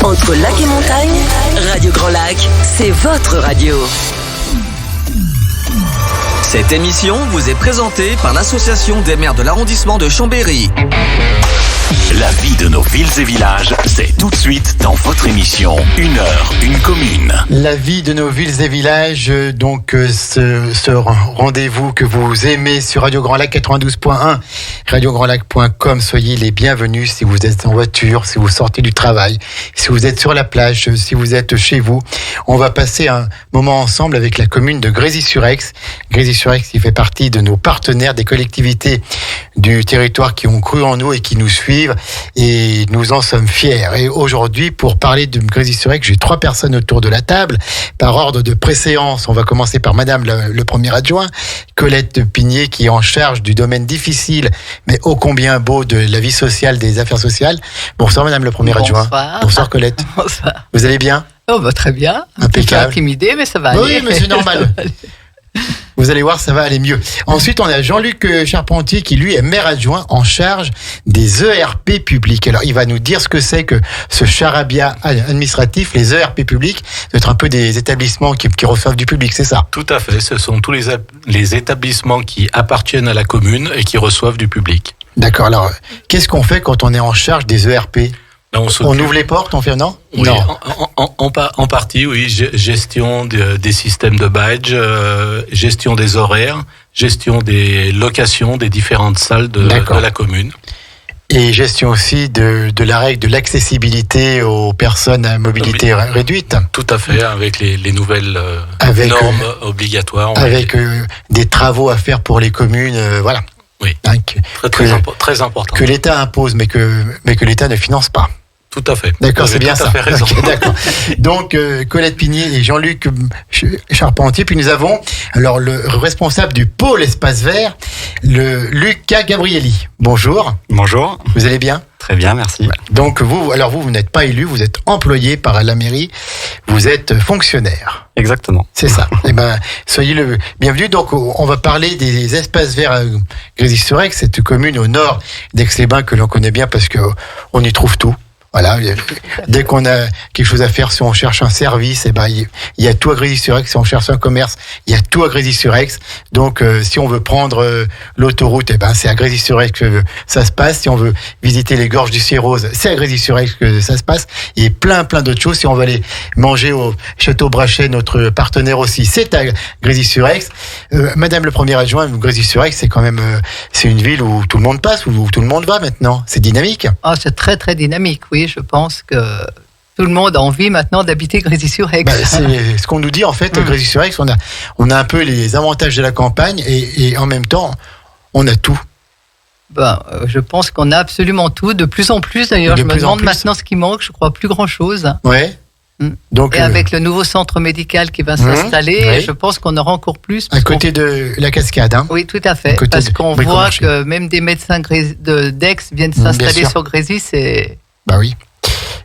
Entre lac et montagne, Radio Grand Lac, c'est votre radio. Cette émission vous est présentée par l'Association des maires de l'arrondissement de Chambéry. La vie de nos villes et villages, c'est tout de suite dans votre émission 1 heure, une commune. La vie de nos villes et villages, donc ce rendez-vous que vous aimez sur Radio Grand Lac 92.1, radiograndlac.com. Soyez les bienvenus si vous êtes en voiture, si vous sortez du travail, si vous êtes sur la plage, si vous êtes chez vous. On va passer un moment ensemble avec la commune de Grésy-sur-Aix. Grésy-sur-Aix qui fait partie de nos partenaires, des collectivités du territoire qui ont cru en nous et qui nous suivent. Et nous en sommes fiers. Et aujourd'hui, pour parler de Grésy-sur-Aix, j'ai 3 personnes autour de la table. Par ordre de préséance, on va commencer par Madame le premier adjoint, Colette Pigné, qui est en charge du domaine difficile, mais ô combien beau de la vie sociale, des affaires sociales. Bonsoir Madame le premier adjoint. Bonsoir Colette. Bonsoir. Vous allez bien? Oh bah très bien. Impeccable. Intimidé, mais ça va aller. Oui, mais c'est normal. Vous allez voir, ça va aller mieux. Ensuite, on a Jean-Luc Charpentier qui, lui, est maire adjoint en charge des ERP publics. Alors, il va nous dire ce que c'est que ce charabia administratif, les ERP publics. Ça doit être un peu des établissements qui reçoivent du public, c'est ça? Tout à fait. Ce sont tous les établissements qui appartiennent à la commune et qui reçoivent du public. D'accord. Alors, qu'est-ce qu'on fait quand on est en charge des ERP? On ouvre les portes, on fait non? Oui, non. En partie, oui. Gestion des systèmes de badge, gestion des horaires, gestion des locations des différentes salles de la commune. Et gestion aussi de la règle de l'accessibilité aux personnes à mobilité réduite. Tout à fait, avec les nouvelles normes obligatoires. Avec des travaux à faire pour les communes, voilà. Oui, très important. Que l'État impose, mais que l'État ne finance pas. Tout à fait. D'accord, c'est bien ça. Tout à fait raison. Okay, d'accord. Donc, Colette Pigné et Jean-Luc Charpentier. Puis nous avons alors le responsable du pôle espace vert, le Lucas Gabrielli. Bonjour. Bonjour. Vous allez bien? Très bien, merci. Donc vous n'êtes pas élu, vous êtes employé par la mairie, vous êtes fonctionnaire. Exactement. C'est ça. Eh ben, soyez le bienvenu. Donc, on va parler des espaces verts à Grésy-sur-Aix, cette commune au nord d'Aix-les-Bains que l'on connaît bien parce que on y trouve tout. Voilà, dès qu'on a quelque chose à faire, si on cherche un service, eh ben, il y a tout à Grésy-sur-Aix. Si on cherche un commerce, il y a tout à Grésy-sur-Aix. Donc, si on veut prendre l'autoroute, eh ben, c'est à Grésy-sur-Aix que ça se passe. Si on veut visiter les gorges du Cérose, c'est à Grésy-sur-Aix que ça se passe. Et plein d'autres choses. Si on veut aller manger au Château Brachet, notre partenaire aussi, c'est à Grésy-sur-Aix. Madame le premier adjoint, Grésy-sur-Aix, c'est quand même, c'est une ville où tout le monde passe, où tout le monde va maintenant. C'est dynamique. Ah, c'est très, très dynamique, oui. Je pense que tout le monde a envie maintenant d'habiter Grésy-sur-Aix. C'est ce qu'on nous dit en fait. Grésy-sur-Aix, on a un peu les avantages de la campagne et en même temps, on a tout. Je pense qu'on a absolument tout. De plus en plus, d'ailleurs, je me demande maintenant ce qui manque. Je crois plus grand-chose. Ouais. Donc, et avec le nouveau centre médical qui va s'installer, je pense qu'on aura encore plus. À côté de la cascade, hein. Oui, tout à fait. Parce qu'on voit que même des médecins d'Aix viennent s'installer sur Grésy, c'est... Bah oui.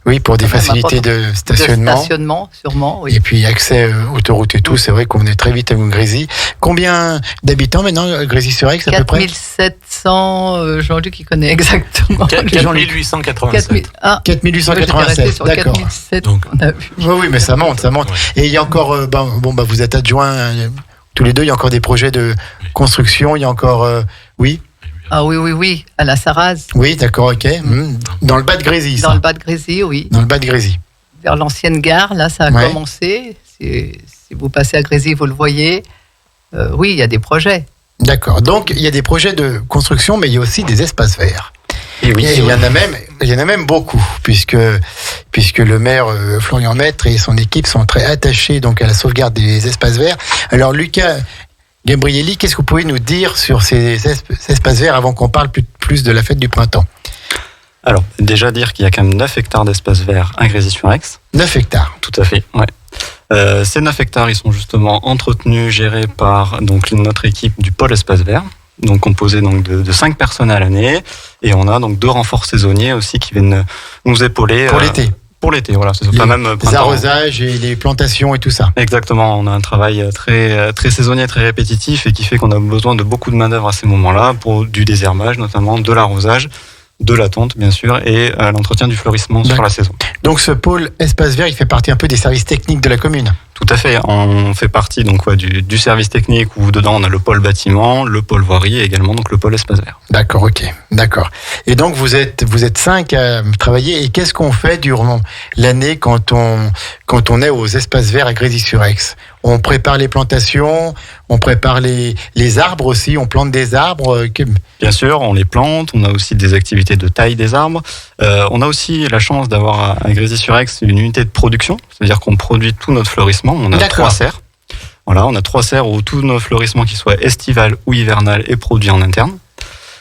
Oui, pour des facilités de stationnement. De stationnement, sûrement, oui. Et puis accès autoroute et tout, c'est vrai qu'on est très vite à Grésy. Combien d'habitants maintenant, Grésy-sur-Aix, à peu près? 4700, Jean-Luc qui connaît exactement. 4887. 4887, d'accord. 4700 qu'on a vu. Oui, mais ça monte. Ouais. Et il y a encore, vous êtes adjoints tous les deux, il y a encore des projets de construction, il y a encore, oui. Ah oui, à la Sarraz. Oui, d'accord, ok. Dans le bas de Grésy, ça. Dans le bas de Grésy, oui. Dans le bas de Grésy. Vers l'ancienne gare, là, ça a commencé. Si vous passez à Grésy, vous le voyez. Oui, il y a des projets. D'accord. Donc, il y a des projets de construction, mais il y a aussi des espaces verts. Et oui, il y en a même beaucoup, puisque le maire Florian Maître et son équipe sont très attachés donc à la sauvegarde des espaces verts. Alors, Lucas Gabrielli, qu'est-ce que vous pouvez nous dire sur ces espaces verts avant qu'on parle plus de la fête du printemps? Alors, déjà dire qu'il y a quand même 9 hectares d'espaces verts à Grésy-sur-Aix. 9 hectares? Tout à fait, ouais. Ces 9 hectares, ils sont justement entretenus, gérés par donc, notre équipe du pôle espace vert, donc composée donc, de 5 personnes à l'année. Et on a donc 2 renforts saisonniers aussi qui viennent nous épauler. Pour l'été? Pour l'été, voilà. C'est pas même les arrosages et les plantations et tout ça. Exactement. On a un travail très, très saisonnier, très répétitif et qui fait qu'on a besoin de beaucoup de main-d'œuvre à ces moments-là pour du désherbage, notamment de l'arrosage. de la tonte, bien sûr, et l'entretien du fleurissement sur la saison. Donc ce pôle espace vert, il fait partie un peu des services techniques de la commune. Tout à fait. On fait partie donc du service technique où dedans on a le pôle bâtiment, le pôle voirie et également donc le pôle espace vert. D'accord, ok, d'accord. Et donc vous êtes 5 à travailler. Et qu'est-ce qu'on fait durant l'année quand on est aux espaces verts à Grésy-sur-Aix? On prépare les plantations, on prépare les arbres aussi, on plante des arbres. Bien sûr, on les plante. On a aussi des activités de taille des arbres. On a aussi la chance d'avoir à Grésy-sur-Aix une unité de production, c'est-à-dire qu'on produit tout notre fleurissement. On a 3 serres. Voilà, on a 3 serres où tous nos fleurissements, qu'ils soient estival ou hivernal, est produit en interne.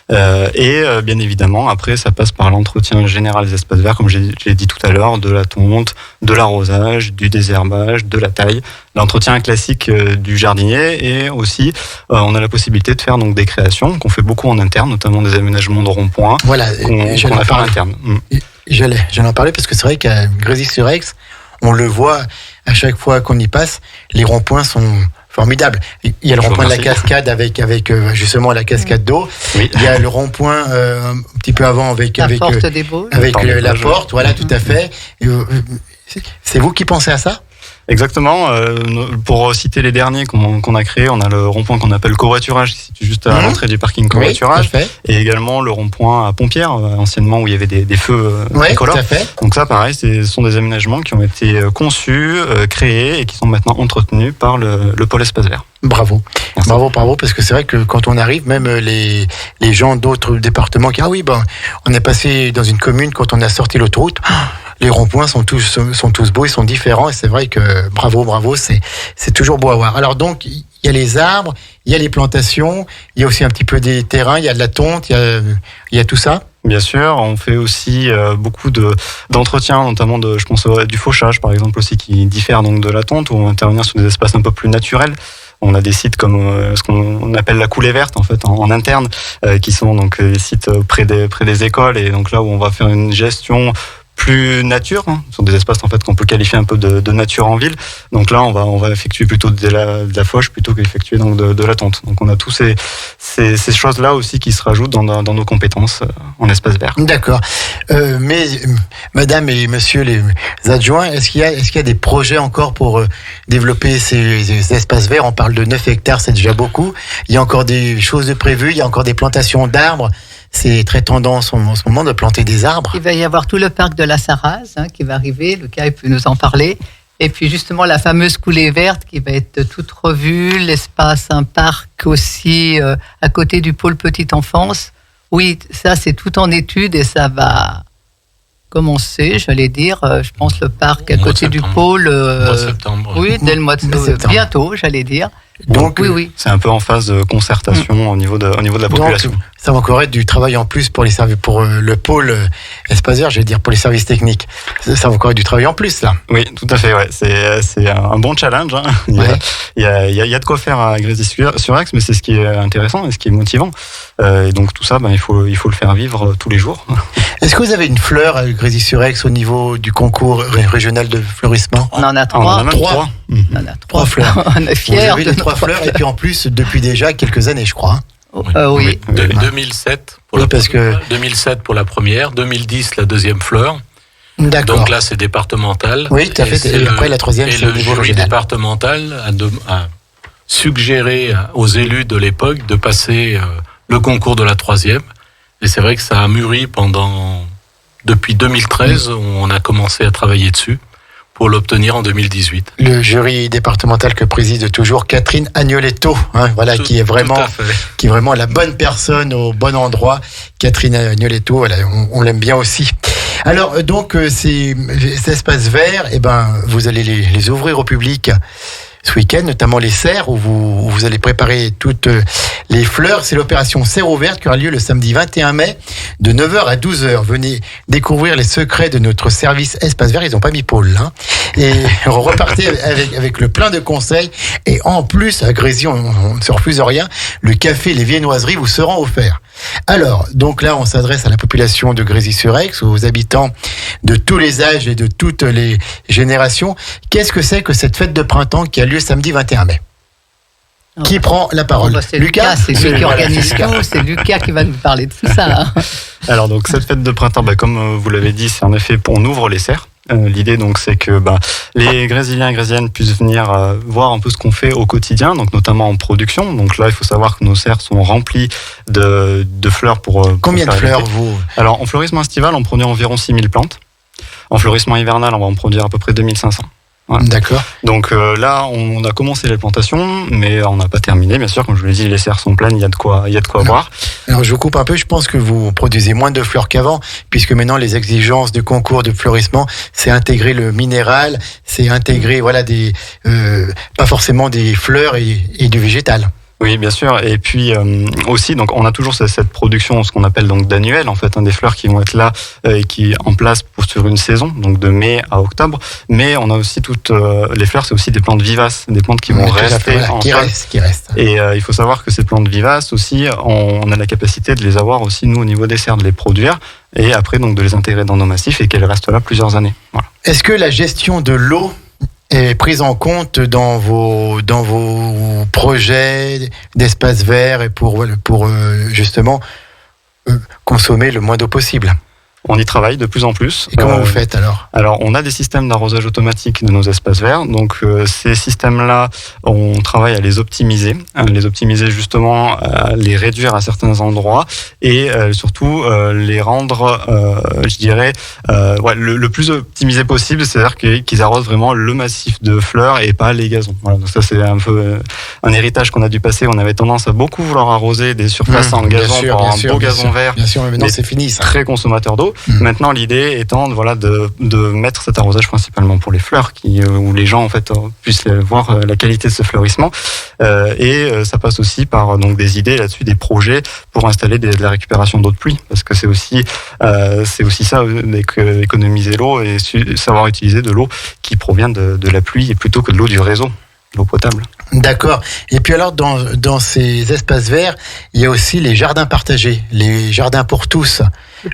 Bien évidemment, après, ça passe par l'entretien général des espaces verts, comme j'ai dit tout à l'heure, de la tonte, de l'arrosage, du désherbage, de la taille, l'entretien classique du jardinier, et aussi on a la possibilité de faire donc des créations qu'on fait beaucoup en interne, notamment des aménagements de ronds-points. Voilà, qu'on a fait en interne. J'allais en parler parce que c'est vrai qu'à Grésy-sur-Aix, on le voit à chaque fois qu'on y passe, les ronds-points sont formidable. Il y a le rond-point de la cascade avec justement la cascade d'eau. Oui. Il y a le rond-point un petit peu avant avec la porte. Voilà, tout à fait. C'est vous qui pensez à ça? Exactement. Pour citer les derniers qu'on a créés, on a le rond-point qu'on appelle covoiturage, qui se situe juste à l'entrée du parking covoiturage, et également le rond-point à Pompières, anciennement où il y avait des feux tricolores. Donc ça, pareil, ce sont des aménagements qui ont été conçus, créés et qui sont maintenant entretenus par le pôle espace vert. Bravo. Merci. Bravo, parce que c'est vrai que quand on arrive, même les gens d'autres départements qui on est passé dans une commune quand on a sorti l'autoroute. Les ronds-points sont tous beaux, ils sont différents, et c'est vrai que bravo, c'est toujours beau à voir. Alors donc, il y a les arbres, il y a les plantations, il y a aussi un petit peu des terrains, il y a de la tonte, il y a tout ça. Bien sûr, on fait aussi beaucoup d'entretien, notamment je pense du fauchage par exemple aussi, qui diffère donc de la tonte, où on va intervenir sur des espaces un peu plus naturels. On a des sites comme ce qu'on appelle la coulée verte en fait en interne, qui sont donc des sites près des écoles, et donc là où on va faire une gestion plus nature, ce sont des espaces en fait qu'on peut qualifier un peu de nature en ville. Donc là, on va effectuer plutôt de la fauche plutôt qu'effectuer donc de la tonte. Donc on a tous ces choses-là aussi qui se rajoutent dans nos compétences en espace vert. D'accord. Mais madame et monsieur les adjoints, est-ce qu'il y a des projets encore pour développer ces espaces verts? On parle de 9 hectares, c'est déjà beaucoup. Il y a encore des choses de prévues, il y a encore des plantations d'arbres. C'est très tendance en ce moment de planter des arbres. Il va y avoir tout le parc de la Sarraz qui va arriver. Lucas peut nous en parler. Et puis justement la fameuse coulée verte qui va être toute revue. Un parc aussi à côté du pôle petite enfance. Oui, ça c'est tout en étude et ça va commencer, j'allais dire. Je pense le parc à côté du pôle. Mois de septembre. Oui, dès le mois de septembre. Bientôt, j'allais dire. Donc, oui. C'est un peu en phase de concertation au niveau de la population. Donc, ça va encore être du travail en plus pour le pôle espace vert, je vais dire pour les services techniques. Ça va encore être du travail en plus, là. Oui, tout à fait, ouais. C'est un bon challenge, hein. Il y a de quoi faire à Grésy-sur-Aix, mais c'est ce qui est intéressant et ce qui est motivant. Et donc, tout ça, il faut le faire vivre tous les jours. Est-ce que vous avez une fleur à Grésy-sur-Aix au niveau du concours régional de fleurissement? On en a 3. On en a même 3. On en a 3 fleurs. On est fiers. Vous avez les 3 fleurs, et puis en plus, depuis déjà quelques années, je crois. Oui. 2007 pour la première, 2010 la deuxième fleur. D'accord. Donc là, c'est départemental. Oui, tout à fait. Et après, la troisième, c'est au niveau régional. Le jury départemental a suggéré aux élus de l'époque de passer le concours de la troisième. Et c'est vrai que ça a mûri depuis 2013, où on a commencé à travailler dessus, pour l'obtenir en 2018. Le jury départemental que préside toujours Catherine Agnoletto, qui est vraiment la bonne personne au bon endroit. Catherine Agnoletto, on l'aime bien aussi. Alors donc ces espaces verts, vous allez les ouvrir au public ce week-end, notamment les serres où vous allez préparer toutes les fleurs. C'est l'opération Serre ouverte qui aura lieu le samedi 21 mai de 9h à 12h. Venez découvrir les secrets de notre service espace vert. Ils n'ont pas mis Paul là. Et repartez avec le plein de conseils. Et en plus, à Grésy, on ne se refuse rien. Le café, les viennoiseries vous seront offerts. Alors, donc là, on s'adresse à la population de Grésy-sur-Aix, aux habitants de tous les âges et de toutes les générations. Qu'est-ce que c'est que cette fête de printemps qui a lieu samedi 21 mai ? Qui prend la parole? C'est Lucas, c'est lui qui organise tout, c'est Lucas qui va nous parler de tout ça. Hein. Alors donc cette fête de printemps, comme vous l'avez dit, c'est en effet, on ouvre les serres. L'idée donc c'est que les Grésiliens et Grésiennes puissent venir voir un peu ce qu'on fait au quotidien, donc notamment en production. Donc là, il faut savoir que nos serres sont remplies de fleurs pour combien de fleurs vous? Alors en fleurissement estival, on produit environ 6000 plantes. En fleurissement hivernal, on va en produire à peu près 2500. Voilà. D'accord. Donc là, on a commencé les plantations, mais on n'a pas terminé. Bien sûr, comme je vous l'ai dit, les serres sont pleines, il y a de quoi voir. Alors je vous coupe un peu, je pense que vous produisez moins de fleurs qu'avant, puisque maintenant les exigences du concours de fleurissement, c'est intégrer le minéral, c'est intégrer pas forcément des fleurs et du végétal. Oui, bien sûr. Et puis aussi, donc on a toujours cette production, ce qu'on appelle donc d'annuel, en fait, des fleurs qui vont être là et qui en place sur une saison, donc de mai à octobre. Mais on a aussi toutes les fleurs, c'est aussi des plantes vivaces, des plantes qui vont rester, qui restent. Et il faut savoir que ces plantes vivaces aussi, on a la capacité de les avoir aussi nous au niveau des serres, de les produire et après donc de les intégrer dans nos massifs et qu'elles restent là plusieurs années. Voilà. Est-ce que la gestion de l'eau est prise en compte dans vos projets d'espaces verts et pour justement consommer le moins d'eau possible? On y travaille de plus en plus. Et comment vous faites alors? Alors, on a des systèmes d'arrosage automatique de nos espaces verts. Donc, ces systèmes-là, on travaille à les optimiser. Les optimiser justement, à les réduire à certains endroits et surtout les rendre, je dirais, le plus optimisé possible. C'est-à-dire qu'ils arrosent vraiment le massif de fleurs et pas les gazons. Voilà, donc ça, c'est un peu un héritage qu'on a dû passer. On avait tendance à beaucoup vouloir arroser des surfaces en gazon pour avoir un beau gazon vert. Bien sûr, mais maintenant c'est fini ça. Très consommateur d'eau. Maintenant, l'idée étant de mettre cet arrosage principalement pour les fleurs, où les gens en fait puissent voir la qualité de ce fleurissement. Et ça passe aussi par donc des idées là-dessus, des projets pour installer de la récupération d'eau de pluie, parce que c'est aussi ça, économiser l'eau et savoir utiliser de l'eau qui provient de la pluie plutôt que de l'eau du réseau, l'eau potable. D'accord. Et puis alors, dans ces espaces verts, il y a aussi les jardins partagés, les jardins pour tous.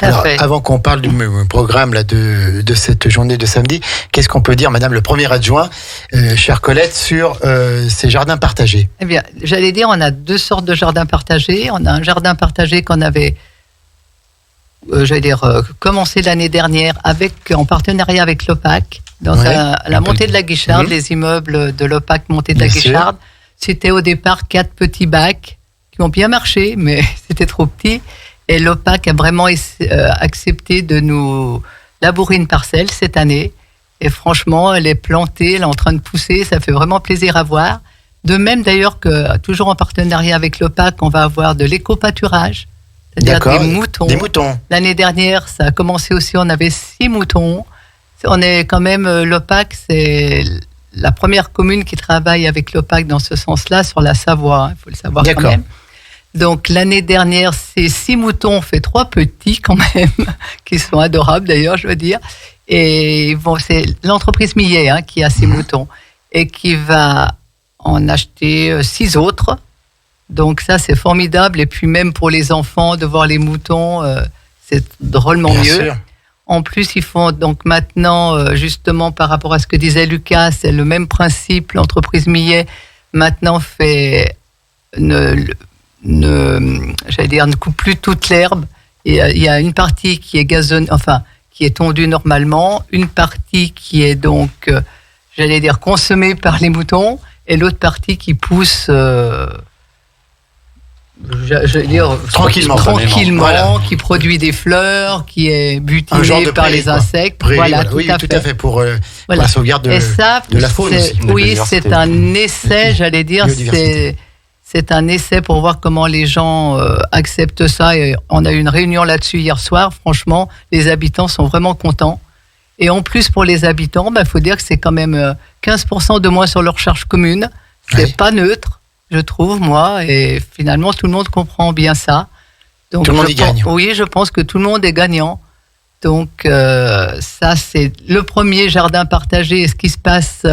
Alors, avant qu'on parle du programme là, de cette journée de samedi, qu'est-ce qu'on peut dire, Madame le premier adjoint, chère Colette, sur ces jardins partagés? Eh bien, j'allais dire, on a deux sortes de jardins partagés. On a un jardin partagé qu'on avait, commencé l'année dernière en partenariat avec l'OPAC. Dans la montée de la Guicharde, les immeubles de l'OPAC montée de la Guicharde, c'était au départ 4 petits bacs qui ont bien marché, mais c'était trop petit. Et l'OPAC a vraiment accepté de nous labourer une parcelle cette année. Et franchement, elle est plantée, elle est en train de pousser, ça fait vraiment plaisir à voir. De même d'ailleurs que, toujours en partenariat avec l'OPAC, on va avoir de l'éco-pâturage, c'est-à-dire des moutons. L'année dernière, ça a commencé aussi, on avait 6 moutons. On est quand même, l'OPAC, c'est la première commune qui travaille avec l'OPAC dans ce sens-là, sur la Savoie, il faut le savoir quand même. Donc l'année dernière, ces 6 moutons ont fait 3 petits quand même, qui sont adorables d'ailleurs, je veux dire. Et c'est l'entreprise Millet qui a ces moutons et qui va en acheter 6 autres. Donc ça, c'est formidable. Et puis même pour les enfants, de voir les moutons, c'est drôlement mieux. Sûr. En plus, ils font donc maintenant, justement par rapport à ce que disait Lucas, c'est le même principe. L'entreprise Millet maintenant ne coupe plus toute l'herbe. Il y a une partie qui est qui est tondue normalement, une partie qui est donc, consommée par les moutons, et l'autre partie qui pousse. Tranquillement, voilà. Qui produit des fleurs, qui est butiné par les insectes. Tout à fait pour la sauvegarde de la faune aussi. Oui, c'est un essai, c'est un essai pour voir comment les gens acceptent ça. Et on a eu une réunion là-dessus hier soir. Franchement, les habitants sont vraiment contents. Et en plus, pour les habitants, faut dire que c'est quand même 15% de moins sur leur charge commune. C'est pas neutre, je trouve, moi, et finalement, tout le monde comprend bien ça. Donc, tout le monde y gagne. Oui, je pense que tout le monde est gagnant. Donc, ça, c'est le premier jardin partagé, et ce qui se passe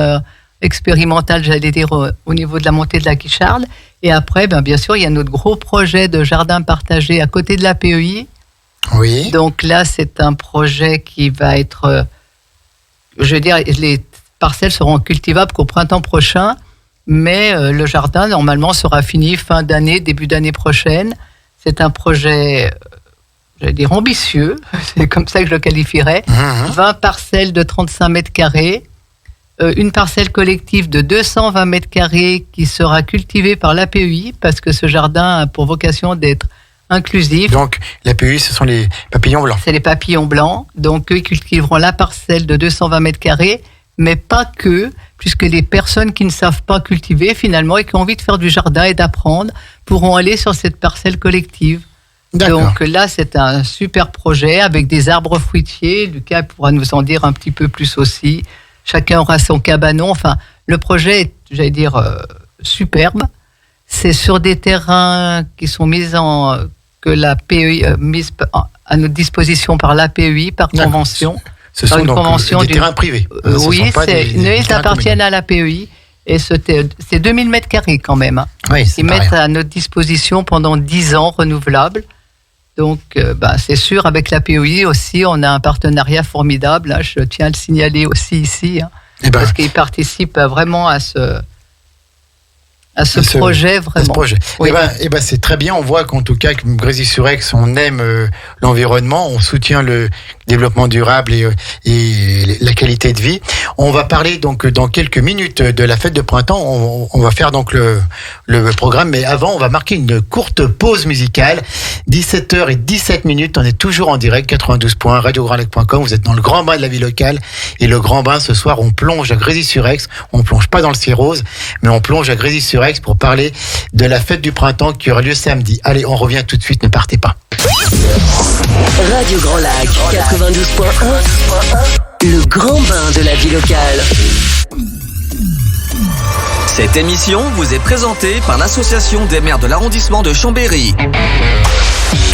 expérimental, au niveau de la montée de la Guicharde. Et après, bien sûr, il y a notre gros projet de jardin partagé à côté de la PEI. Oui. Donc là, c'est un projet qui va être... les parcelles seront cultivables qu'au printemps prochain. Mais le jardin, normalement, sera fini fin d'année, début d'année prochaine. C'est un projet, j'allais dire, ambitieux. C'est comme ça que je le qualifierais. 20 parcelles de 35 mètres carrés. Une parcelle collective de 220 mètres carrés qui sera cultivée par l'APEI, parce que ce jardin a pour vocation d'être inclusif. Donc, l'APEI, ce sont les papillons blancs. C'est les papillons blancs. Donc, eux, ils cultiveront la parcelle de 220 mètres carrés, mais pas que, puisque les personnes qui ne savent pas cultiver, finalement, et qui ont envie de faire du jardin et d'apprendre, pourront aller sur cette parcelle collective. D'accord. Donc là, c'est un super projet avec des arbres fruitiers. Lucas pourra nous en dire un petit peu plus aussi. Chacun aura son cabanon. Enfin, le projet est, j'allais dire, superbe. C'est sur des terrains qui sont mis que l'APEI mise à notre disposition par l'APEI, par convention. Ce sont donc des terrains privés. Oui, ils appartiennent à l'APEI. Et c'est 2000 mètres carrés quand même. Hein. Oui, ils mettent à notre disposition pendant 10 ans renouvelables. Donc, c'est sûr, avec l'APEI aussi, on a un partenariat formidable. Hein, je tiens à le signaler aussi ici, hein, parce qu'ils participent vraiment à ce projet, vraiment. Oui. C'est très bien. On voit qu'en tout cas, que Grésy-sur-Aix, on aime l'environnement, on soutient le développement durable et la qualité de vie. On va parler donc dans quelques minutes de la fête de printemps. On va faire donc le programme, mais avant, on va marquer une courte pause musicale. 17h17. On est toujours en direct, 92.1, radiograndlac.com. Vous êtes dans le grand bain de la vie locale. Et le grand bain, ce soir, on plonge à Grésy-sur-Aix. On plonge pas dans le Cirrose, mais on plonge à Grésy-sur-Aix pour parler de la fête du printemps qui aura lieu samedi. Allez, on revient tout de suite, ne partez pas. Radio Grand Lac 92.1, le grand bain de la vie locale. Cette émission vous est présentée par l'Association des maires de l'arrondissement de Chambéry.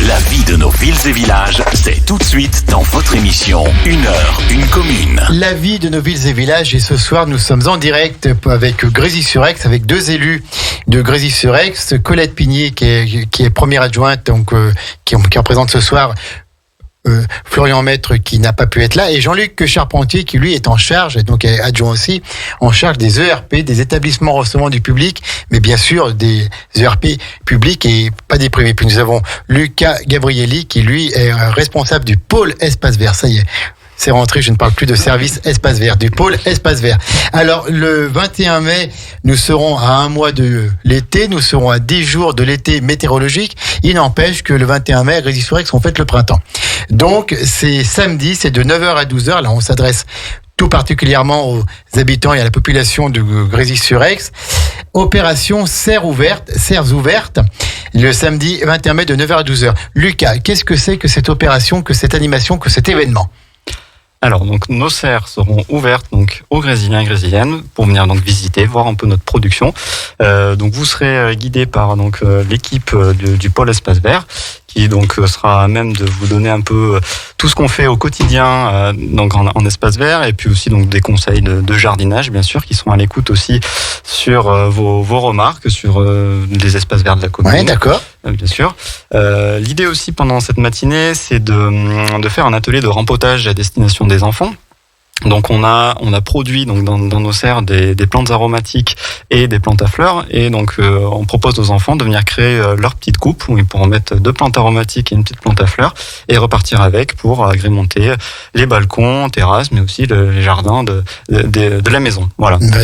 La vie de nos villes et villages, c'est tout de suite dans votre émission 1 heure, une commune. La vie de nos villes et villages, et ce soir nous sommes en direct avec Grésy-sur-Aix, avec 2 élus de Grésy-sur-Aix, Colette Pigné qui est première adjointe, donc qui représente ce soir Florian Maître qui n'a pas pu être là, et Jean-Luc Charpentier qui lui est en charge, et donc est adjoint aussi, en charge des ERP, des établissements recevant du public, mais bien sûr des ERP publics et pas des privés. Puis nous avons Lucas Gabrielli qui lui est responsable du pôle Espace Vert. Ça y est, c'est rentré, je ne parle plus de service Espace Vert, du pôle Espace Vert. Alors, le 21 mai, nous serons à 1 mois de l'été, nous serons à 10 jours de l'été météorologique. Il n'empêche que le 21 mai, à Grésy-sur-Aix, on fête le printemps. Donc, c'est samedi, c'est de 9h à 12h. Là, on s'adresse tout particulièrement aux habitants et à la population de Grésy-sur-Aix. Opération Serres ouvertes, le samedi 21 mai de 9h à 12h. Lucas, qu'est-ce que c'est que cette opération, que cette animation, que cet événement ? Alors, donc, nos serres seront ouvertes donc aux Grésilliens et Grésiliennes pour venir donc visiter, voir un peu notre production. Donc, vous serez guidé par donc l'équipe du pôle Espace Vert, qui donc sera à même de vous donner un peu tout ce qu'on fait au quotidien donc en espace vert, et puis aussi donc des conseils de jardinage bien sûr qui seront à l'écoute aussi sur vos remarques sur les espaces verts de la commune. Oui, d'accord. Bien sûr. L'idée aussi pendant cette matinée, c'est de faire un atelier de rempotage à destination des enfants. Donc on a produit donc dans nos serres des plantes aromatiques et des plantes à fleurs, et donc on propose aux enfants de venir créer leur petite coupe où ils pourront mettre 2 plantes aromatiques et une petite plante à fleurs et repartir avec pour agrémenter les balcons, terrasses, mais aussi les jardins de la maison. Voilà. Bah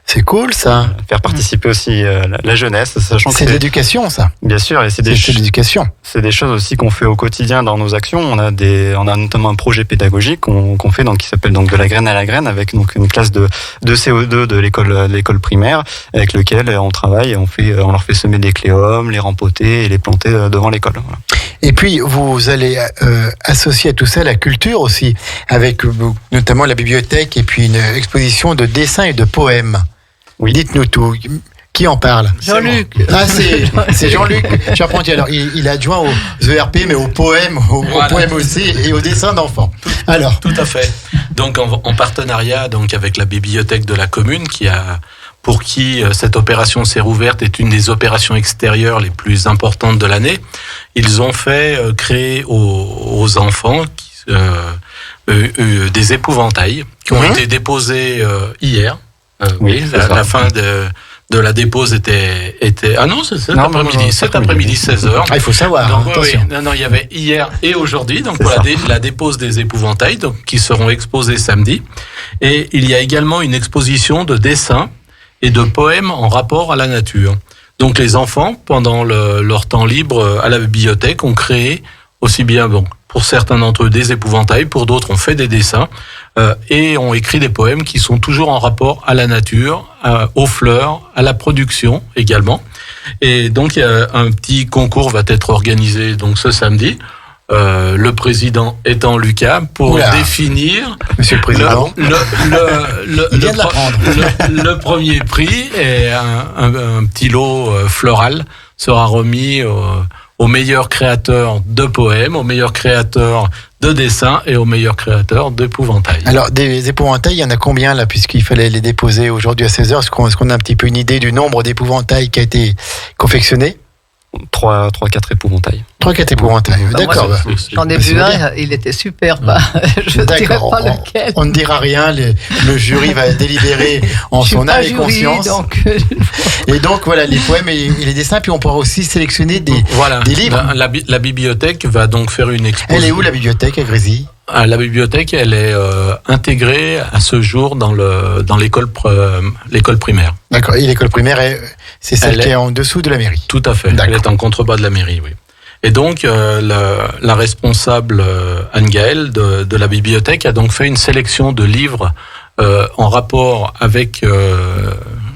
c'est cool ça. Faire participer aussi la jeunesse, sachant que c'est de l'éducation ça. Bien sûr, et c'est de l'éducation. C'est des choses aussi qu'on fait au quotidien dans nos actions. On a notamment un projet pédagogique qu'on fait donc qui s'appelle donc de la graine à la graine, avec donc une classe de CO2 de l'école primaire, avec lequel on travaille et on leur fait semer des cléomes, les rempoter et les planter devant l'école. Voilà. Et puis vous allez associer à tout ça la culture aussi, avec notamment la bibliothèque et puis une exposition de dessins et de poèmes. Oui. Dites-nous tout. Qui en parle ? Jean-Luc. Ah, c'est Jean-Luc Charpentier. Alors, il est adjoint aux ERP, mais aux poèmes, aux poèmes aussi, et aux dessins d'enfants. Alors. Tout à fait. Donc, en partenariat donc avec la bibliothèque de la commune, pour qui cette opération Serres ouvertes est une des opérations extérieures les plus importantes de l'année, ils ont fait créer aux enfants des épouvantails qui ont été déposés hier. Oui, à la fin de la dépose était ah non, c'est cet Non, après-midi, non, cet après-midi. après-midi 16h. Ah, il faut savoir, Donc, hein, attention. il y avait hier et aujourd'hui, donc C'est pour ça. la dépose des épouvantails, donc qui seront exposés samedi. Et il y a également une exposition de dessins et de poèmes en rapport à la nature. Donc les enfants, pendant leur temps libre à la bibliothèque, ont créé aussi bien, bon, pour certains d'entre eux, des épouvantails, pour d'autres, ont fait des dessins et ont écrit des poèmes qui sont toujours en rapport à la nature, aux fleurs, à la production également. Et donc, un petit concours va être organisé donc ce samedi. Le président étant Lucas, pour Oula. définir Monsieur le Président. le Il vient de l'apprendre. le premier prix et un petit lot floral sera remis au meilleur créateur de poèmes, au meilleur créateur de dessins et au meilleur créateur d'épouvantails. Alors, des épouvantails, il y en a combien là, puisqu'il fallait les déposer aujourd'hui à 16h? Est-ce qu'on a un petit peu une idée du nombre d'épouvantails qui a été confectionné? 3-4 épouvantails. 3-4 épouvantails. Bah, D'accord. moi, bah. J'en ai Bah, c'est vu bien. un, il était superbe. Je ne dirais D'accord. pas lequel. On ne dira rien. Le jury va délibérer en Je suis son pas âme et jury, conscience. donc, Et donc, voilà, les poèmes et les dessins. Puis on pourra aussi sélectionner Voilà. des livres. La bibliothèque va donc faire une exposition. Elle est où la bibliothèque à Grésy? La bibliothèque, elle est intégrée à ce jour dans l'école primaire. D'accord. Et l'école primaire, c'est celle Elle qui est- est en dessous de la mairie. Tout à fait. D'accord. Elle est en contrebas de la mairie, oui. Et donc, la responsable Anne-Gaëlle de la bibliothèque a donc fait une sélection de livres en rapport avec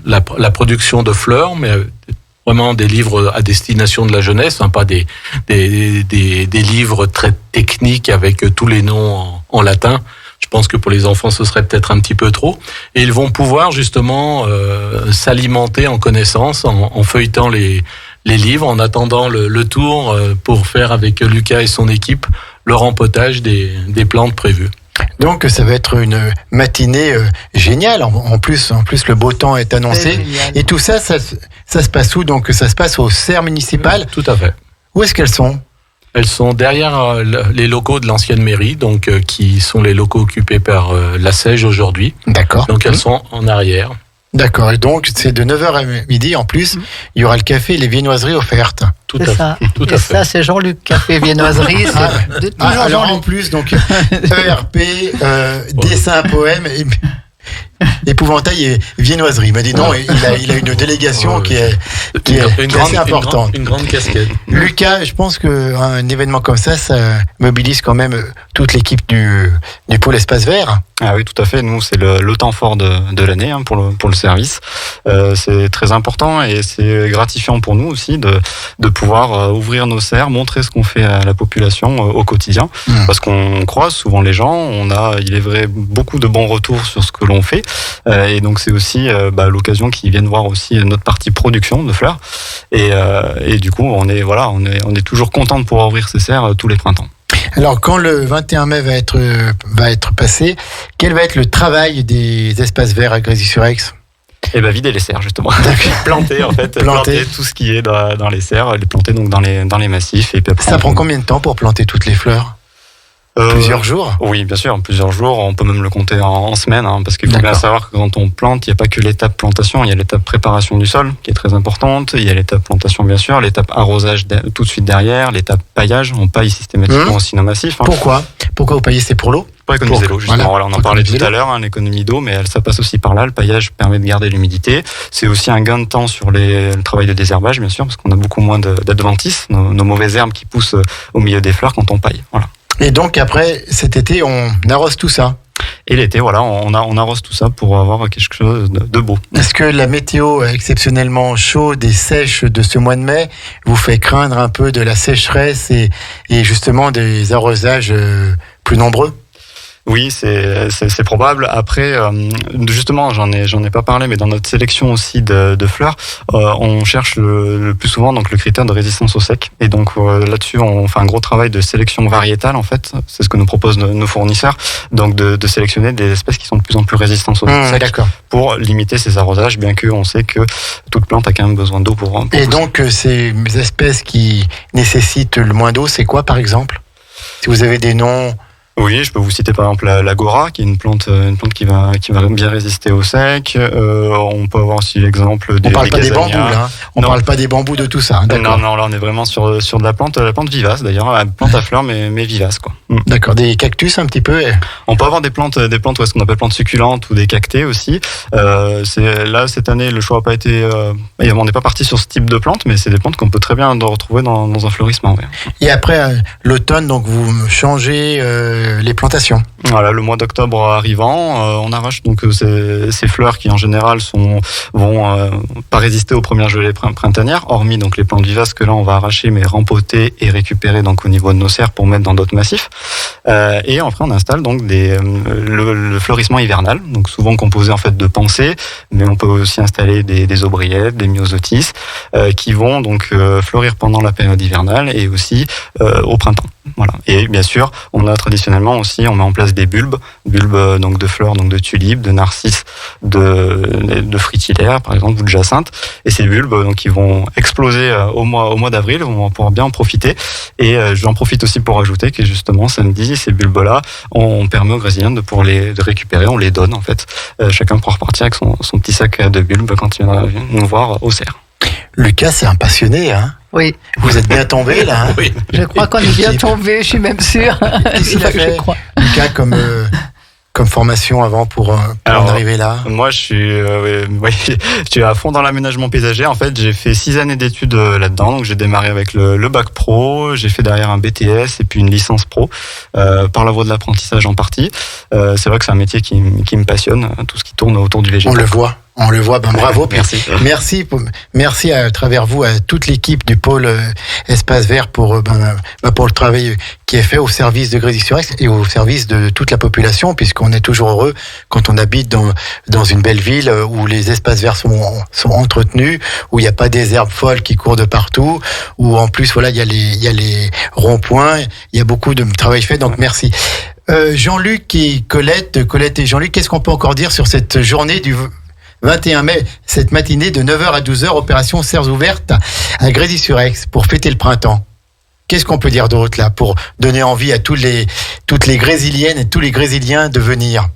la production de fleurs, mais vraiment des livres à destination de la jeunesse, hein, pas des livres très techniques avec tous les noms en latin. Je pense que pour les enfants, ce serait peut-être un petit peu trop. Et ils vont pouvoir justement s'alimenter en connaissances, en feuilletant les livres, en attendant le tour pour faire avec Lucas et son équipe le rempotage des plantes prévues. Donc, ça va être une matinée géniale. En plus, le beau temps est annoncé. C'est génial. Et tout ça, ça se passe où? Donc, ça se passe au CERF municipal. Tout à fait. Où est-ce qu'elles sont? Elles sont derrière les locaux de l'ancienne mairie, donc qui sont les locaux occupés par la Sège aujourd'hui. D'accord. Donc elles sont en arrière. D'accord. Et donc, c'est de 9h à midi. En plus, il y aura le café et les viennoiseries offertes. Tout C'est à ça. fait. Tout Et à fait. ça, c'est Jean-Luc qui a fait viennoiserie. C'est toujours Alors, en Jean-Luc. plus, donc, ERP, dessin, poème, épouvantail et viennoiserie. Il m'a dit non, il a une délégation qui est assez importante. Une grande casquette. Lucas, je pense qu'un événement comme ça mobilise quand même toute l'équipe du pôle espace vert. Ah oui, tout à fait. Nous, c'est le temps fort de l'année hein, pour le service. C'est très important et c'est gratifiant pour nous aussi de pouvoir ouvrir nos serres, montrer ce qu'on fait à la population au quotidien. Parce qu'on croise souvent les gens. On a, il est vrai, beaucoup de bons retours sur ce que l'on fait. Et donc, c'est aussi l'occasion qu'ils viennent voir aussi notre partie production de fleurs. Et du coup, on est toujours content de pouvoir ouvrir ces serres tous les printemps. Alors, quand le 21 mai va être passé, quel va être le travail des espaces verts à Grésy-sur-Aix? Et vider les serres justement. Planter en fait, planter tout ce qui est dans les serres, les planter donc dans les massifs. Et puis après, Ça prend combien de temps pour planter toutes les fleurs? Plusieurs jours? Oui, bien sûr, plusieurs jours. On peut même le compter en semaines, hein, parce qu'il faut bien D'accord. savoir que quand on plante, il n'y a pas que l'étape plantation, il y a l'étape préparation du sol qui est très importante. Il y a l'étape plantation, bien sûr, l'étape arrosage tout de suite derrière, l'étape paillage. On paille systématiquement aussi nos massifs. Hein. Pourquoi vous paillez? C'est pour l'eau? Pour économiser l'eau, justement. Voilà, on en pour parlait économiser tout à l'heure, hein, l'économie d'eau, mais ça passe aussi par là. Le paillage permet de garder l'humidité. C'est aussi un gain de temps sur le travail de désherbage, bien sûr, parce qu'on a beaucoup moins d'adventices, nos mauvaises herbes qui poussent au milieu des fleurs quand on paille. Voilà. Et donc, après, cet été, on arrose tout ça. Et l'été, voilà, on arrose tout ça pour avoir quelque chose de beau. Est-ce que la météo exceptionnellement chaude et sèche de ce mois de mai vous fait craindre un peu de la sécheresse et justement des arrosages plus nombreux? Oui, c'est probable. Après, justement, j'en ai pas parlé, mais dans notre sélection aussi de fleurs, on cherche le plus souvent donc le critère de résistance au sec. Et donc là-dessus, on fait un gros travail de sélection variétale en fait. C'est ce que nous proposent nos fournisseurs. Donc de sélectionner des espèces qui sont de plus en plus résistantes au sec D'accord. pour limiter ces arrosages, bien qu'on sait que toute plante a quand même besoin d'eau pour Et donc ces espèces qui nécessitent le moins d'eau, c'est quoi par exemple? Si vous avez des noms Oui, je peux vous citer par exemple l'agora, qui est une plante qui va bien résister au sec. On peut avoir aussi l'exemple des. On parle pas des casanias. bambous là. Hein. On parle pas des bambous de tout ça. Hein, d'accord. Non, là on est vraiment sur de la plante vivace d'ailleurs, la plante à fleurs mais vivace quoi. D'accord, des cactus un petit peu. On peut avoir des plantes ce qu'on appelle plantes succulentes ou des cactées aussi. Là cette année le choix n'a pas été. On n'est pas parti sur ce type de plantes, mais c'est des plantes qu'on peut très bien retrouver dans un fleurissement. Ouais. Et après l'automne, donc vous changez les plantations. Voilà, le mois d'octobre arrivant, on arrache donc ces fleurs qui en général vont pas résister aux premières gelées printanières, hormis donc les plantes vivaces que là on va arracher mais rempoter et récupérer donc au niveau de nos serres pour mettre dans d'autres massifs. Et après on installe donc le fleurissement hivernal, donc souvent composé en fait de pensées, mais on peut aussi installer des aubriettes, des myosotis, qui vont donc fleurir pendant la période hivernale et aussi au printemps. Voilà. Et bien sûr, on met en place des bulbes donc de fleurs, donc de tulipes, de narcisses, de fritillaires, par exemple, ou de jacinthes. Et ces bulbes, donc, ils vont exploser au mois d'avril. On va pouvoir bien en profiter. Et j'en profite aussi pour ajouter que justement, samedi, ces bulbes-là, on permet aux grésiliens de récupérer. On les donne, en fait. Chacun pourra repartir avec son petit sac de bulbes quand il viendra nous voir au cerf. Lucas, c'est un passionné, hein? Oui. Vous êtes bien tombé là, hein? Oui. Je crois qu'on est bien tombé, je suis même sûre. Qu'est-ce qu'il a Je fait, crois. Lucas, comme formation avant pour en arriver là? Moi, je suis à fond dans l'aménagement paysager. En fait, j'ai fait 6 années d'études là-dedans. Donc, j'ai démarré avec le bac pro. J'ai fait derrière un BTS et puis une licence pro par la voie de l'apprentissage en partie. C'est vrai que c'est un métier qui me passionne, tout ce qui tourne autour du végétal. On le voit, bravo. Merci. Merci à travers vous, à toute l'équipe du pôle Espace Vert pour le travail qui est fait au service de Grésy-sur-Aix et au service de toute la population, puisqu'on est toujours heureux quand on habite dans une belle ville où les espaces verts sont entretenus, où il n'y a pas des herbes folles qui courent de partout, où en plus, voilà, il y a les ronds-points, il y a beaucoup de travail fait, donc merci. Jean-Luc et Colette et Jean-Luc, qu'est-ce qu'on peut encore dire sur cette journée du 21 mai, cette matinée de 9h à 12h, opération Serres ouvertes à Grésy-sur-Aix pour fêter le printemps? Qu'est-ce qu'on peut dire d'autre là pour donner envie à toutes les Grésiliennes et tous les Grésiliens de venir?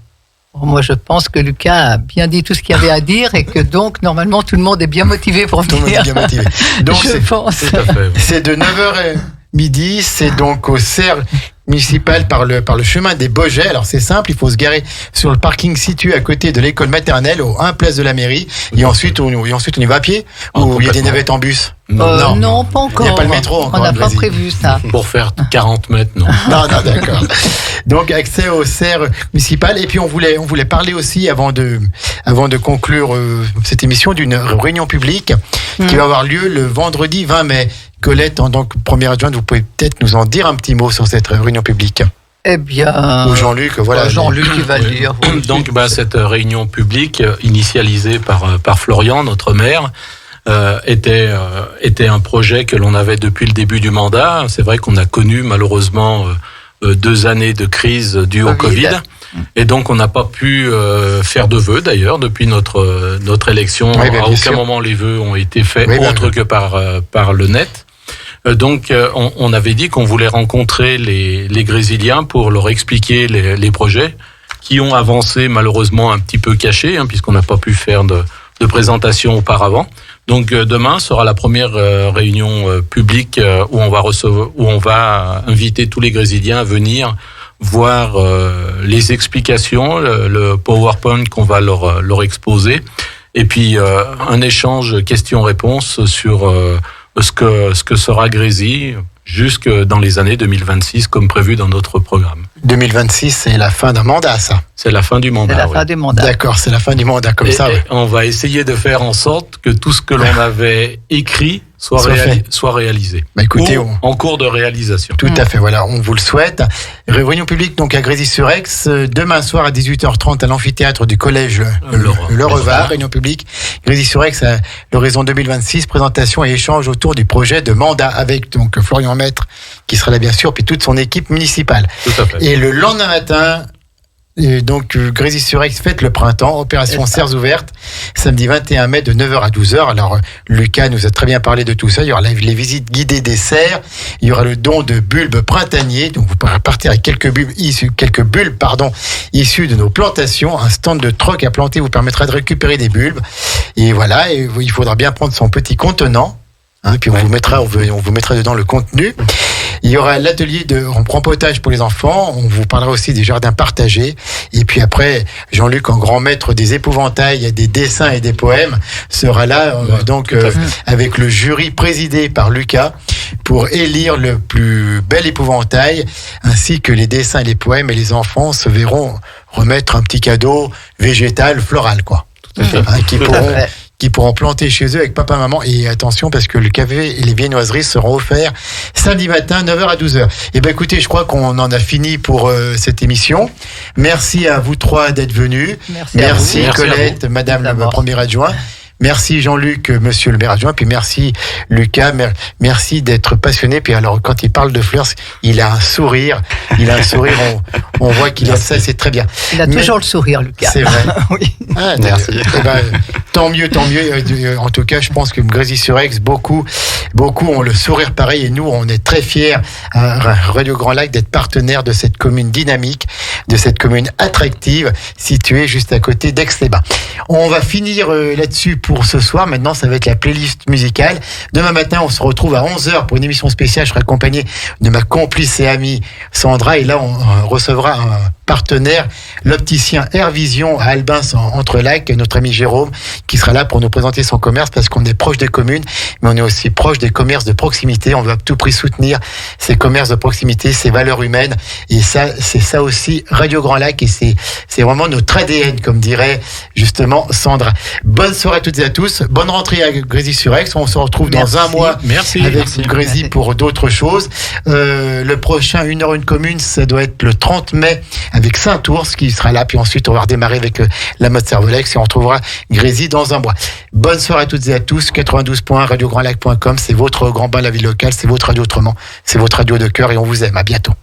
Moi, je pense que Lucas a bien dit tout ce qu'il y avait à dire et que donc, normalement, tout le monde est bien motivé pour venir. Tout le monde est bien motivé. Donc, je pense. Tout à fait, oui. C'est de 9h midi, c'est donc au Serres municipal par le chemin des Bogets. Alors c'est simple, il faut se garer sur le parking situé à côté de l'école maternelle au 1 place de la mairie et ensuite on y va à pied ou il y a des navettes en bus? Non, pas encore. Il n'y a pas le métro encore. On n'a pas prévu ça. Pour faire 40 mètres, non. Non, d'accord. Donc accès au Serres municipal et puis on voulait parler aussi avant de conclure cette émission d'une réunion publique qui va avoir lieu le vendredi 20 mai. Colette, en tant que première adjointe, vous pouvez peut-être nous en dire un petit mot sur cette réunion publique? Eh bien... Ou Jean-Luc, voilà. Jean-Luc, il va le dire. Donc, cette réunion publique, initialisée par Florian, notre maire, était un projet que l'on avait depuis le début du mandat. C'est vrai qu'on a connu, malheureusement, 2 années de crise due au Covid. Et donc, on n'a pas pu faire de vœux, d'ailleurs, depuis notre élection. Oui, à aucun moment, les vœux ont été faits autre que par le net. Donc, on avait dit qu'on voulait rencontrer les Grésiliens pour leur expliquer les projets qui ont avancé malheureusement un petit peu cachés, puisqu'on n'a pas pu faire de présentation auparavant. Donc, demain sera la première réunion publique où on va inviter tous les Grésiliens à venir voir les explications, le PowerPoint qu'on va leur exposer, et puis un échange questions-réponses sur ce que sera Grésy jusque dans les années 2026 comme prévu dans notre programme. 2026, c'est la fin d'un mandat, ça? C'est la fin du mandat. C'est la fin du mandat. D'accord, c'est la fin du mandat, comme ça. Et on va essayer de faire en sorte que tout ce que l'on avait écrit soit réalisé. Bah, écoutez, en cours de réalisation. Tout à fait, voilà, on vous le souhaite. Réunion publique donc à Grésy-sur-Aix, demain soir à 18h30 à l'amphithéâtre du collège Lerevar. Réunion publique, Grésy-sur-Aix à l'horizon 2026, présentation et échange autour du projet de mandat avec donc Florian Maître qui sera là bien sûr, puis toute son équipe municipale. Tout à fait. Et le lendemain matin, Et donc, Grésy-sur-Aix fête le printemps, opération Serres ouvertes, samedi 21 mai de 9h à 12h. Alors, Lucas nous a très bien parlé de tout ça. Il y aura les visites guidées des serres, il y aura le don de bulbes printaniers, donc vous pourrez partir avec quelques bulbes issus de nos plantations. Un stand de troc à planter vous permettra de récupérer des bulbes. Et voilà, et il faudra bien prendre son petit contenant. Puis on vous mettra dedans le contenu. Il y aura l'atelier de rempotage pour les enfants. On vous parlera aussi des jardins partagés. Et puis après, Jean-Luc, en grand maître des épouvantails, des dessins et des poèmes, sera là avec le jury présidé par Lucas pour élire le plus bel épouvantail, ainsi que les dessins et les poèmes. Et les enfants se verront remettre un petit cadeau végétal, floral, quoi. Tout à fait. Qui pourront planter chez eux avec papa, maman. Et attention, parce que le café et les viennoiseries seront offerts samedi matin, 9h à 12h. Et ben écoutez, je crois qu'on en a fini pour cette émission. Merci à vous trois d'être venus. Merci Colette, madame le premier adjoint. Merci Jean-Luc, monsieur le maire adjoint, puis merci Lucas, merci d'être passionné. Puis alors, quand il parle de fleurs, il a un sourire, on voit qu'il a ça, c'est très bien. Il a toujours le sourire, Lucas. C'est vrai. Oui. Merci. Tant mieux. En tout cas, je pense que Grésy-sur-Aix, beaucoup ont le sourire pareil, et nous, on est très fiers à Radio Grand Lac d'être partenaire de cette commune dynamique, de cette commune attractive, située juste à côté d'Aix-les-Bains. On va finir là-dessus pour ce soir. Maintenant, ça va être la playlist musicale. Demain matin, on se retrouve à 11h pour une émission spéciale. Je serai accompagné de ma complice et amie Sandra. Et là, on recevra un partenaire, l'opticien Airvision à Albins Entre-Lacs, notre ami Jérôme, qui sera là pour nous présenter son commerce, parce qu'on est proche des communes, mais on est aussi proche des commerces de proximité. On veut à tout prix soutenir ces commerces de proximité, ces valeurs humaines. Et ça, c'est ça aussi, Radio Grand Lac. Et c'est vraiment notre ADN, comme dirait justement Sandra. Bonne soirée à toutes et à tous. Bonne rentrée à Grésy-sur-Aix. On se retrouve dans un mois avec Grésy pour d'autres choses. Le prochain 1h1 commune, ça doit être le 30 mai avec Saint-Ours qui sera là. Puis ensuite, on va redémarrer avec la mode Cervolex et on retrouvera Grésy dans un mois. Bonne soirée à toutes et à tous. 92.1 radiograndlac.com. C'est votre grand bain la vie locale. C'est votre radio autrement. C'est votre radio de cœur et on vous aime. À bientôt.